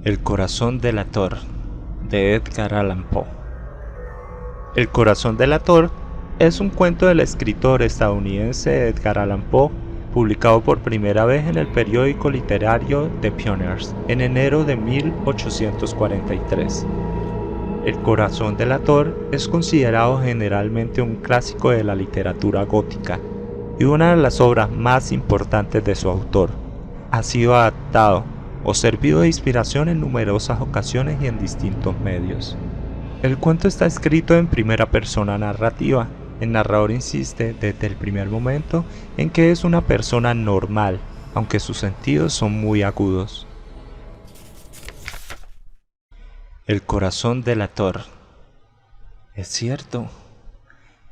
El corazón delator, de Edgar Allan Poe. El corazón delator es un cuento del escritor estadounidense Edgar Allan Poe, publicado por primera vez en el periódico literario The Pioneers en enero de 1843. El corazón delator es considerado generalmente un clásico de la literatura gótica y una de las obras más importantes de su autor. Ha sido adaptado o servido de inspiración en numerosas ocasiones y en distintos medios. El cuento está escrito en primera persona narrativa. El narrador insiste desde el primer momento en que es una persona normal, aunque sus sentidos son muy agudos. El corazón delator. Es cierto,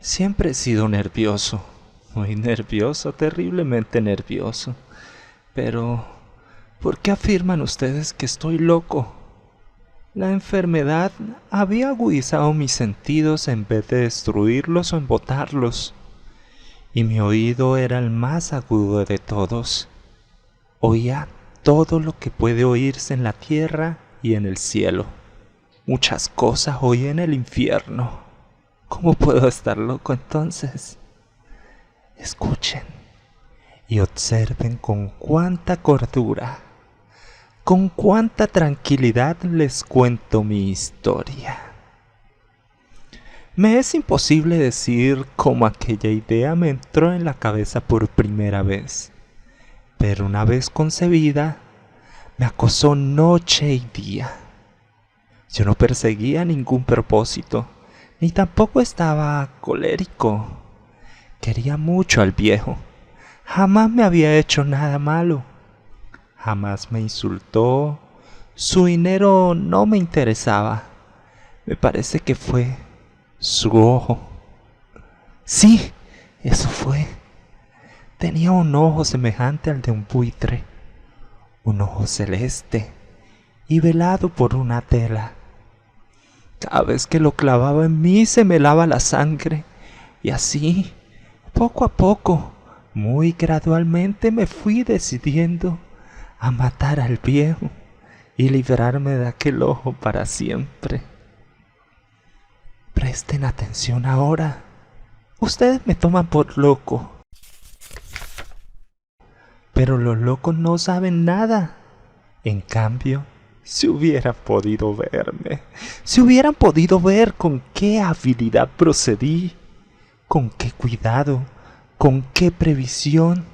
siempre he sido nervioso, muy nervioso, terriblemente nervioso. Pero, ¿por qué afirman ustedes que estoy loco? La enfermedad había agudizado mis sentidos en vez de destruirlos o embotarlos, y mi oído era el más agudo de todos. Oía todo lo que puede oírse en la tierra y en el cielo. Muchas cosas oí en el infierno. ¿Cómo puedo estar loco entonces? Escuchen y observen con cuánta cordura, con cuánta tranquilidad les cuento mi historia. Me es imposible decir cómo aquella idea me entró en la cabeza por primera vez, pero una vez concebida, me acosó noche y día. Yo no perseguía ningún propósito, ni tampoco estaba colérico. Quería mucho al viejo. Jamás me había hecho nada malo. Jamás me insultó. Su dinero no me interesaba. Me parece que fue su ojo. Sí, eso fue. Tenía un ojo semejante al de un buitre. Un ojo celeste y velado por una tela. Cada vez que lo clavaba en mí se me helaba la sangre, y así, poco a poco, muy gradualmente me fui decidiendo a matar al viejo y librarme de aquel ojo para siempre. Presten atención ahora. Ustedes me toman por loco, pero los locos no saben nada. En cambio, si hubieran podido verme, si hubieran podido ver con qué habilidad procedí, con qué cuidado, con qué previsión,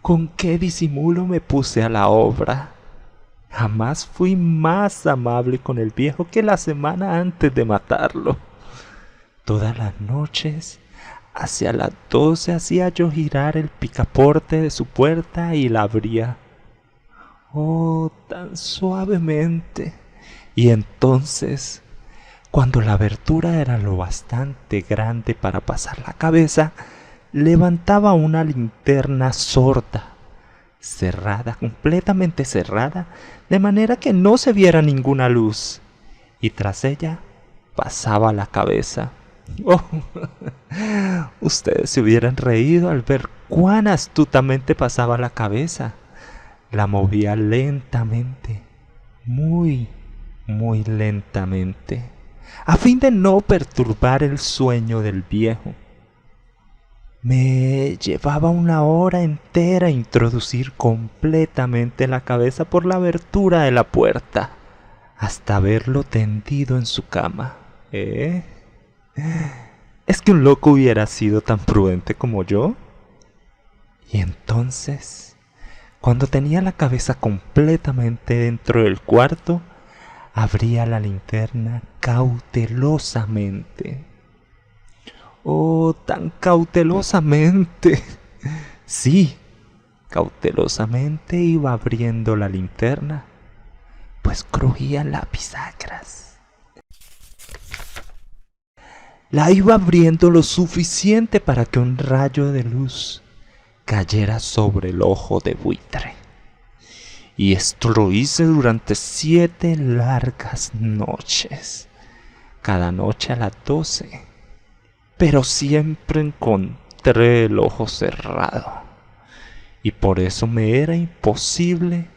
con qué disimulo me puse a la obra. Jamás fui más amable con el viejo que la semana antes de matarlo. Todas las noches, hacia las 12, hacía yo girar el picaporte de su puerta y la abría. Oh, tan suavemente. Y entonces, cuando la abertura era lo bastante grande para pasar la cabeza, levantaba una linterna sorda, cerrada, completamente cerrada, de manera que no se viera ninguna luz, y tras ella pasaba la cabeza. Oh, ustedes se hubieran reído al ver cuán astutamente pasaba la cabeza. La movía lentamente, muy lentamente, a fin de no perturbar el sueño del viejo. Me llevaba una hora entera introducir completamente la cabeza por la abertura de la puerta, hasta verlo tendido en su cama. ¿Es que un loco hubiera sido tan prudente como yo? Y entonces, cuando tenía la cabeza completamente dentro del cuarto, abría la linterna cautelosamente. Oh, tan cautelosamente. Sí, cautelosamente iba abriendo la linterna, pues crujían las bisagras. La iba abriendo lo suficiente para que un rayo de luz cayera sobre el ojo de buitre. Y esto lo hice durante 7 largas noches, cada noche a las 12, pero siempre encontré el ojo cerrado, y por eso me era imposible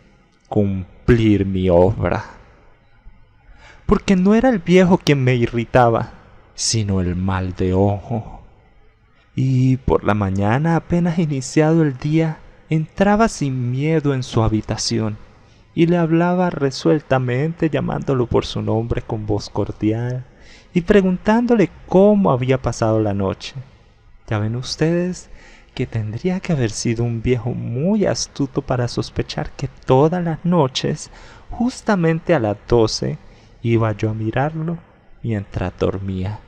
cumplir mi obra. porque no era el viejo quien me irritaba, sino el mal de ojo. Y por la mañana, apenas iniciado el día, entraba sin miedo en su habitación y le hablaba resueltamente, llamándolo por su nombre con voz cordial y preguntándole cómo había pasado la noche. Ya ven ustedes que tendría que haber sido un viejo muy astuto para sospechar que todas las noches, justamente a las 12, iba yo a mirarlo mientras dormía.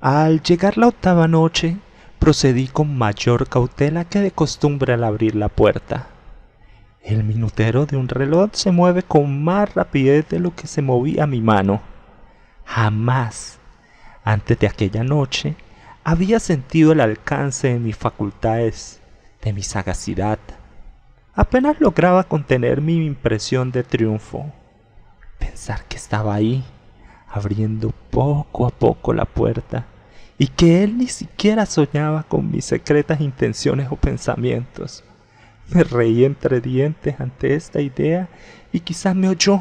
Al llegar la 8ª noche, procedí con mayor cautela que de costumbre al abrir la puerta. El minutero de un reloj se mueve con más rapidez de lo que se movía mi mano. Jamás, antes de aquella noche, había sentido el alcance de mis facultades, de mi sagacidad. Apenas lograba contener mi impresión de triunfo. Pensar que estaba ahí, abriendo poco a poco la puerta, y que él ni siquiera soñaba con mis secretas intenciones o pensamientos. Me reí entre dientes ante esta idea y quizás me oyó,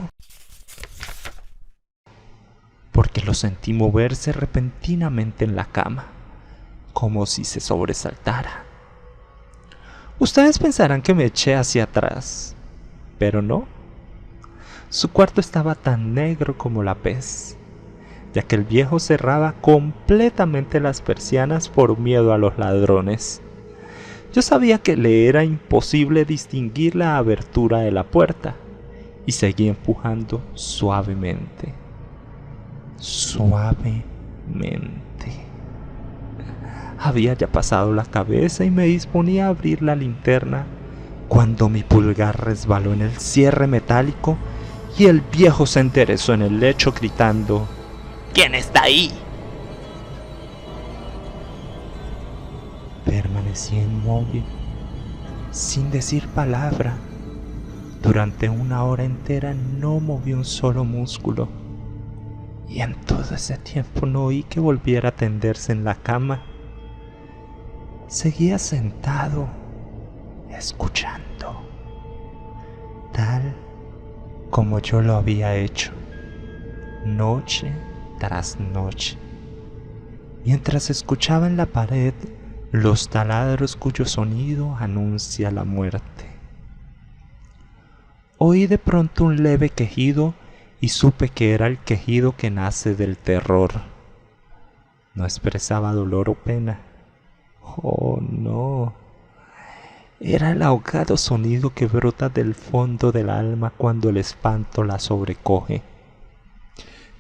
porque lo sentí moverse repentinamente en la cama, como si se sobresaltara. Ustedes pensarán que me eché hacia atrás, pero no. Su cuarto estaba tan negro como la pez, ya que el viejo cerraba completamente las persianas por miedo a los ladrones. Yo sabía que le era imposible distinguir la abertura de la puerta y seguí empujando suavemente. Suavemente. Había ya pasado la cabeza y me disponía a abrir la linterna cuando mi pulgar resbaló en el cierre metálico y el viejo se enderezó en el lecho gritando: ¿Quién está ahí? Permanecí inmóvil, sin decir palabra. Durante 1 hora entera no moví un solo músculo, y en todo ese tiempo no oí que volviera a tenderse en la cama. Seguía sentado, escuchando, tal como yo lo había hecho, noche tras noche, mientras escuchaba en la pared los taladros cuyo sonido anuncia la muerte. Oí de pronto un leve quejido y supe que era el quejido que nace del terror. No expresaba dolor o pena. Oh, no. Era el ahogado sonido que brota del fondo del alma cuando el espanto la sobrecoge.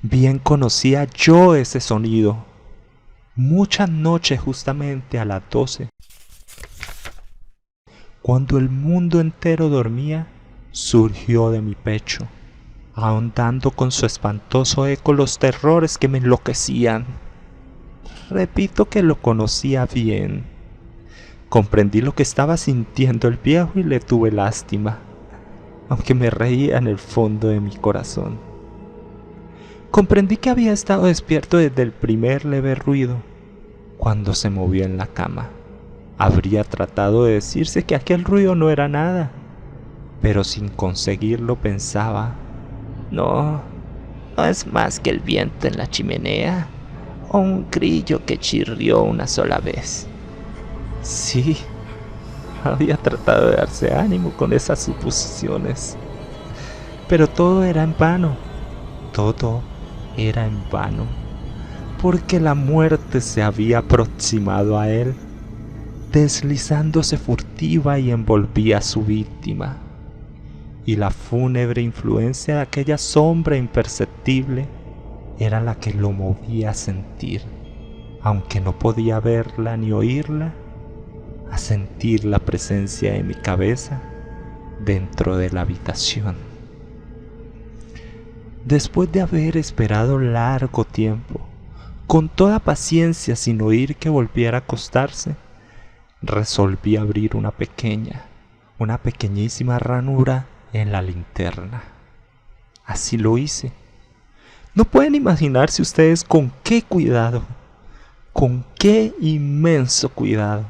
Bien conocía yo ese sonido. Muchas noches justamente a las 12, cuando el mundo entero dormía, surgió de mi pecho, ahondando con su espantoso eco los terrores que me enloquecían. Repito que lo conocía bien. Comprendí lo que estaba sintiendo el viejo y le tuve lástima, aunque me reía en el fondo de mi corazón. Comprendí que había estado despierto desde el primer leve ruido, cuando se movió en la cama. Habría tratado de decirse que aquel ruido no era nada, pero sin conseguirlo pensaba: no es más que el viento en la chimenea o un grillo que chirrió una sola vez. Sí, había tratado de darse ánimo con esas suposiciones, pero todo era en vano, todo era en vano, porque la muerte se había aproximado a él, deslizándose furtiva y envolvía a su víctima, y la fúnebre influencia de aquella sombra imperceptible era la que lo movía a sentir, aunque no podía verla ni oírla, a sentir la presencia de mi cabeza dentro de la habitación. Después de haber esperado largo tiempo, con toda paciencia sin oír que volviera a acostarse, resolví abrir una pequeñísima ranura en la linterna. Así lo hice. No pueden imaginarse ustedes con qué cuidado, con qué inmenso cuidado,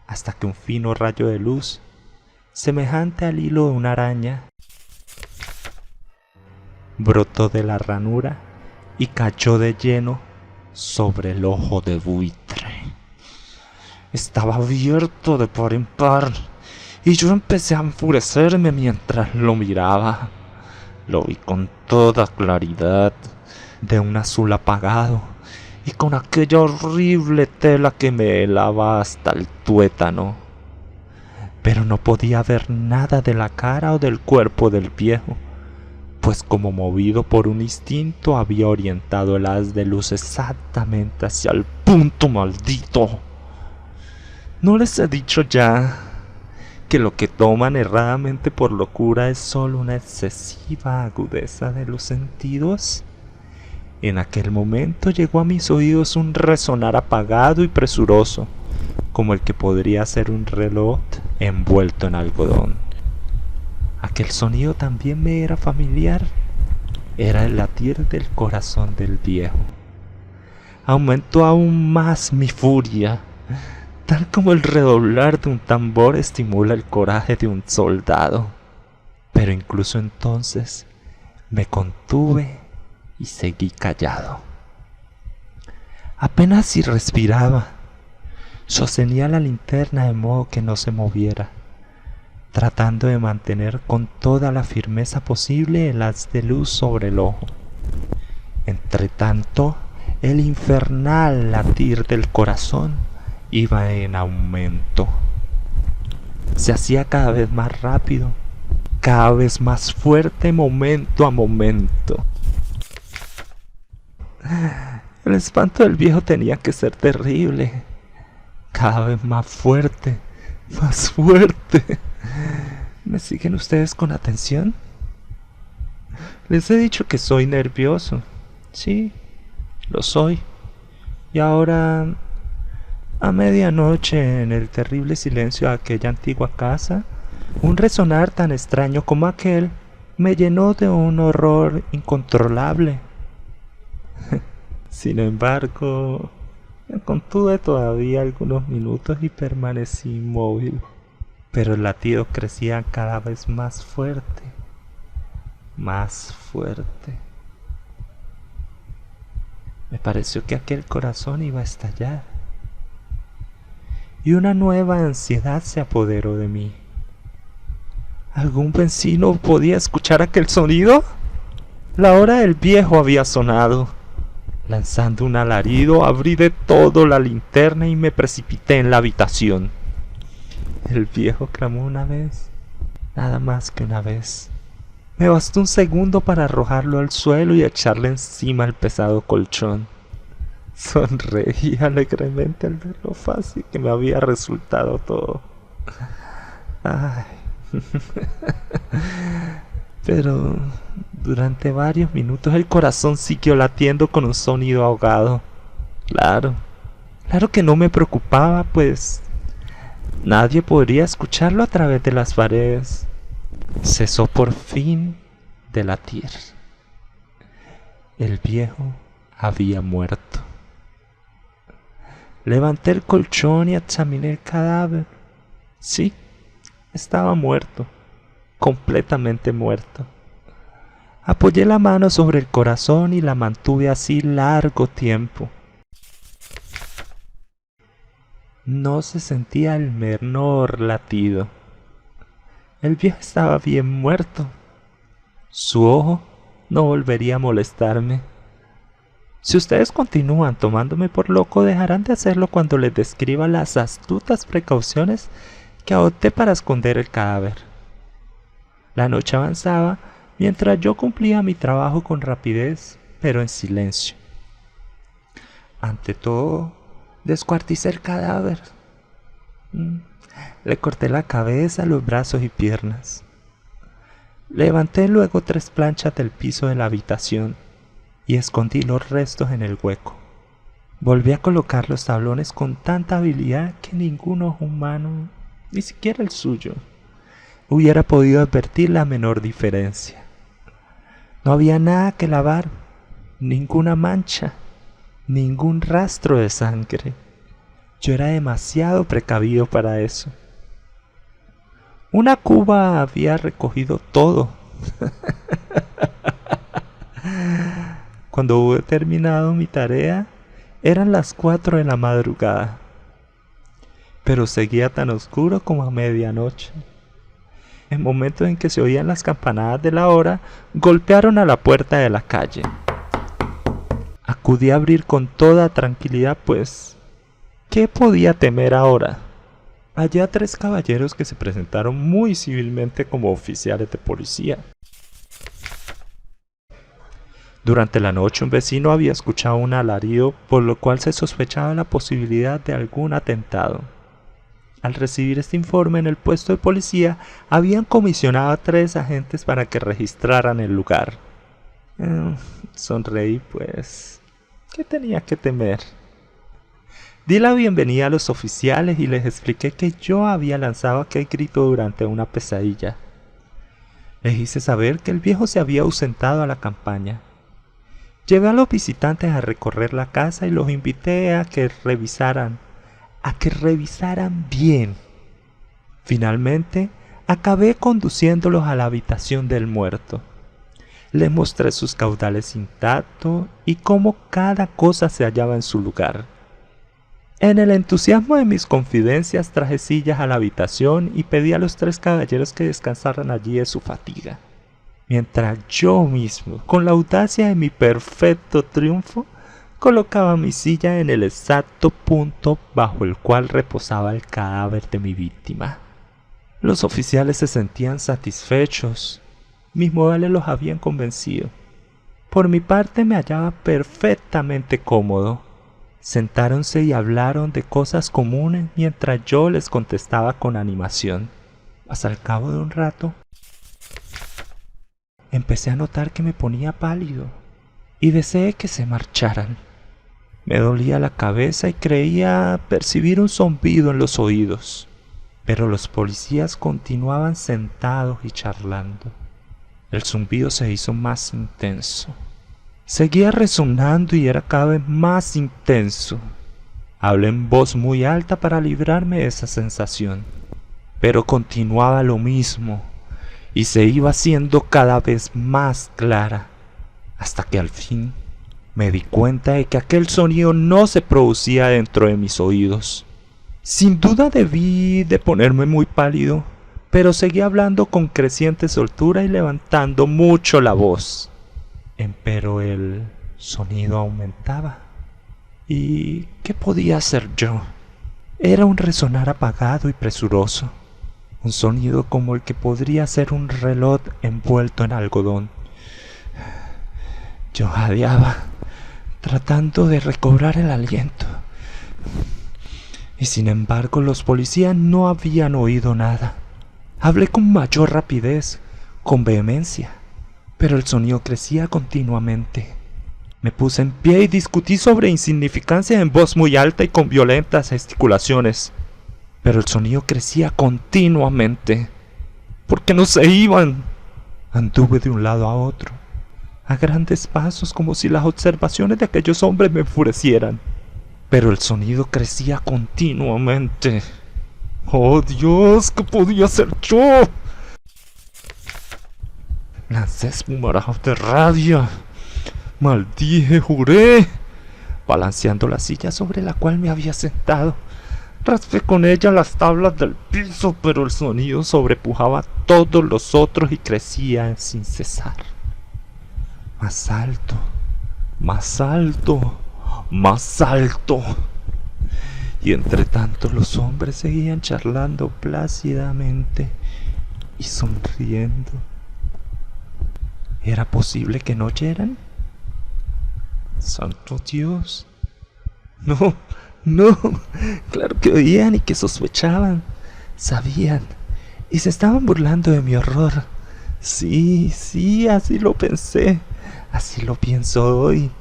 hasta que un fino rayo de luz, semejante al hilo de una araña, brotó de la ranura y cayó de lleno sobre el ojo de buitre. Estaba abierto de par en par y yo empecé a enfurecerme mientras lo miraba. Lo vi con toda claridad, de un azul apagado y con aquella horrible tela que me helaba hasta el tuétano. Pero no podía ver nada de la cara o del cuerpo del viejo, pues como movido por un instinto había orientado el haz de luz exactamente hacia el punto maldito. ¿No les he dicho ya que lo que toman erradamente por locura es solo una excesiva agudeza de los sentidos? En aquel momento llegó a mis oídos un resonar apagado y presuroso, como el que podría ser un reloj envuelto en algodón. Aquel sonido también me era familiar. Era el latir del corazón del viejo. Aumentó aún más mi furia, tal como el redoblar de un tambor estimula el coraje de un soldado. Pero incluso entonces me contuve y seguí callado. Apenas si respiraba. Sostenía la linterna de modo que no se moviera, tratando de mantener con toda la firmeza posible el haz de luz sobre el ojo. Entretanto, el infernal latir del corazón iba en aumento. Se hacía cada vez más rápido, cada vez más fuerte momento a momento. El espanto del viejo tenía que ser terrible. Cada vez más fuerte, más fuerte. ¿Me siguen ustedes con atención? Les he dicho que soy nervioso. Sí, lo soy. Y ahora, a medianoche, en el terrible silencio de aquella antigua casa, un resonar tan extraño como aquel me llenó de un horror incontrolable. Sin embargo, me contuve todavía algunos minutos y permanecí inmóvil, pero el latido crecía cada vez más fuerte, más fuerte. Me pareció que aquel corazón iba a estallar, y una nueva ansiedad se apoderó de mí. ¿Algún vecino podía escuchar aquel sonido? La hora del viejo había sonado. Lanzando un alarido, abrí de todo la linterna y me precipité en la habitación. El viejo clamó una vez, nada más que una vez. Me bastó un segundo para arrojarlo al suelo y echarle encima el pesado colchón. Sonreí alegremente al ver lo fácil que me había resultado todo. Ay. Pero durante varios minutos el corazón siguió latiendo con un sonido ahogado. Claro que no me preocupaba, pues nadie podría escucharlo a través de las paredes. Cesó por fin de latir. El viejo había muerto. Levanté el colchón y examiné el cadáver. Sí, estaba muerto. Completamente muerto. Apoyé la mano sobre el corazón y la mantuve así largo tiempo. No se sentía el menor latido. El viejo estaba bien muerto. Su ojo no volvería a molestarme. Si ustedes continúan tomándome por loco, dejarán de hacerlo cuando les describa las astutas precauciones que adopté para esconder el cadáver. La noche avanzaba mientras yo cumplía mi trabajo con rapidez, pero en silencio. Ante todo, descuarticé el cadáver. Le corté la cabeza, los brazos y piernas. Levanté luego 3 planchas del piso de la habitación y escondí los restos en el hueco. Volví a colocar los tablones con tanta habilidad que ningún ojo humano, ni siquiera el suyo, hubiera podido advertir la menor diferencia. No había nada que lavar, ninguna mancha, ningún rastro de sangre. Yo era demasiado precavido para eso. Una cuba había recogido todo. Cuando hube terminado mi tarea, eran las 4 de la madrugada, pero seguía tan oscuro como a medianoche. En el momento en que se oían las campanadas de la hora, golpearon a la puerta de la calle. Acudí a abrir con toda tranquilidad, pues, ¿qué podía temer ahora? Hallé a 3 caballeros que se presentaron muy civilmente como oficiales de policía. Durante la noche un vecino había escuchado un alarido, por lo cual se sospechaba la posibilidad de algún atentado. Al recibir este informe en el puesto de policía, habían comisionado a 3 agentes para que registraran el lugar. Sonreí, pues, ¿qué tenía que temer? Di la bienvenida a los oficiales y les expliqué que yo había lanzado aquel grito durante una pesadilla. Les hice saber que el viejo se había ausentado a la campaña. Llevé a los visitantes a recorrer la casa y los invité a que revisaran bien. Finalmente, acabé conduciéndolos a la habitación del muerto. Les mostré sus caudales intactos y cómo cada cosa se hallaba en su lugar. En el entusiasmo de mis confidencias traje sillas a la habitación y pedí a los 3 caballeros que descansaran allí de su fatiga, mientras yo mismo, con la audacia de mi perfecto triunfo, colocaba mi silla en el exacto punto bajo el cual reposaba el cadáver de mi víctima. Los oficiales se sentían satisfechos. Mis modales los habían convencido. Por mi parte me hallaba perfectamente cómodo. Sentáronse y hablaron de cosas comunes mientras yo les contestaba con animación. Hasta el cabo de un rato, empecé a notar que me ponía pálido y deseé que se marcharan. Me dolía la cabeza y creía percibir un zumbido en los oídos, pero los policías continuaban sentados y charlando. El zumbido se hizo más intenso. Seguía resonando y era cada vez más intenso. Hablé en voz muy alta para librarme de esa sensación, pero continuaba lo mismo y se iba haciendo cada vez más clara, hasta que al fin me di cuenta de que aquel sonido no se producía dentro de mis oídos. Sin duda debí de ponerme muy pálido, pero seguí hablando con creciente soltura y levantando mucho la voz. Empero el sonido aumentaba. ¿Y qué podía hacer yo? Era un resonar apagado y presuroso, un sonido como el que podría ser un reloj envuelto en algodón. Yo jadeaba, tratando de recobrar el aliento. Y sin embargo los policías no habían oído nada. Hablé con mayor rapidez, con vehemencia, pero el sonido crecía continuamente. Me puse en pie y discutí sobre insignificancias en voz muy alta y con violentas gesticulaciones, pero el sonido crecía continuamente. ¿Por qué no se iban? Anduve de un lado a otro, a grandes pasos, como si las observaciones de aquellos hombres me enfurecieran, pero el sonido crecía continuamente. ¡Oh, Dios! ¿Qué podía hacer yo? Lancé espumarajas de rabia. Maldije, juré, balanceando la silla sobre la cual me había sentado. Raspé con ella las tablas del piso, pero el sonido sobrepujaba a todos los otros y crecía sin cesar. Más alto, más alto, más alto. Y entre tanto los hombres seguían charlando plácidamente y sonriendo. ¿Era posible que no oyeran? ¡Santo Dios! No, claro que oían y que sospechaban, sabían, y se estaban burlando de mi horror. Sí, así lo pensé, así lo pienso hoy,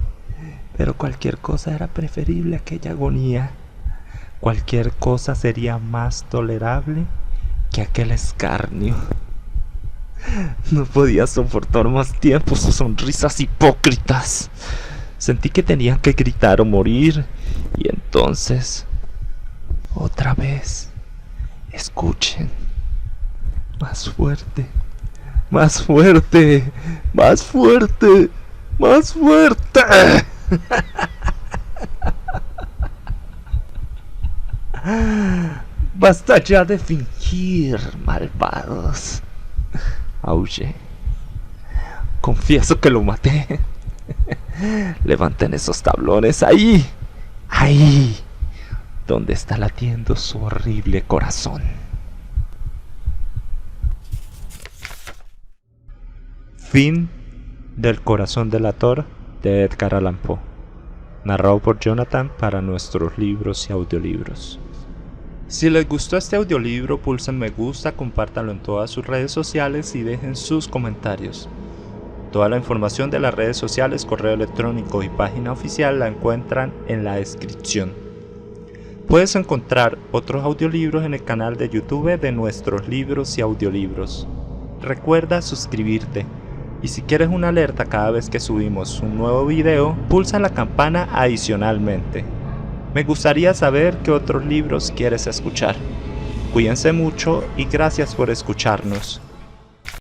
pero cualquier cosa era preferible a aquella agonía. Cualquier cosa sería más tolerable que aquel escarnio. No podía soportar más tiempo sus sonrisas hipócritas. Sentí que tenían que gritar o morir, y entonces, otra vez, escuchen, más fuerte, más fuerte, más fuerte. ¡Más fuerte! Basta ya de fingir, malvados. Aullé. Confieso que lo maté. Levanten esos tablones ahí. Ahí. Donde está latiendo su horrible corazón. Fin del Corazón delator de Edgar Allan Poe. Narrado por Jonathan para nuestros libros y audiolibros. Si les gustó este audiolibro, pulsen me gusta, compártanlo en todas sus redes sociales y dejen sus comentarios. Toda la información de las redes sociales, correo electrónico y página oficial la encuentran en la descripción. Puedes encontrar otros audiolibros en el canal de YouTube de nuestros libros y audiolibros. Recuerda suscribirte. Y si quieres una alerta cada vez que subimos un nuevo video, pulsa la campana adicionalmente. Me gustaría saber qué otros libros quieres escuchar. Cuídense mucho y gracias por escucharnos.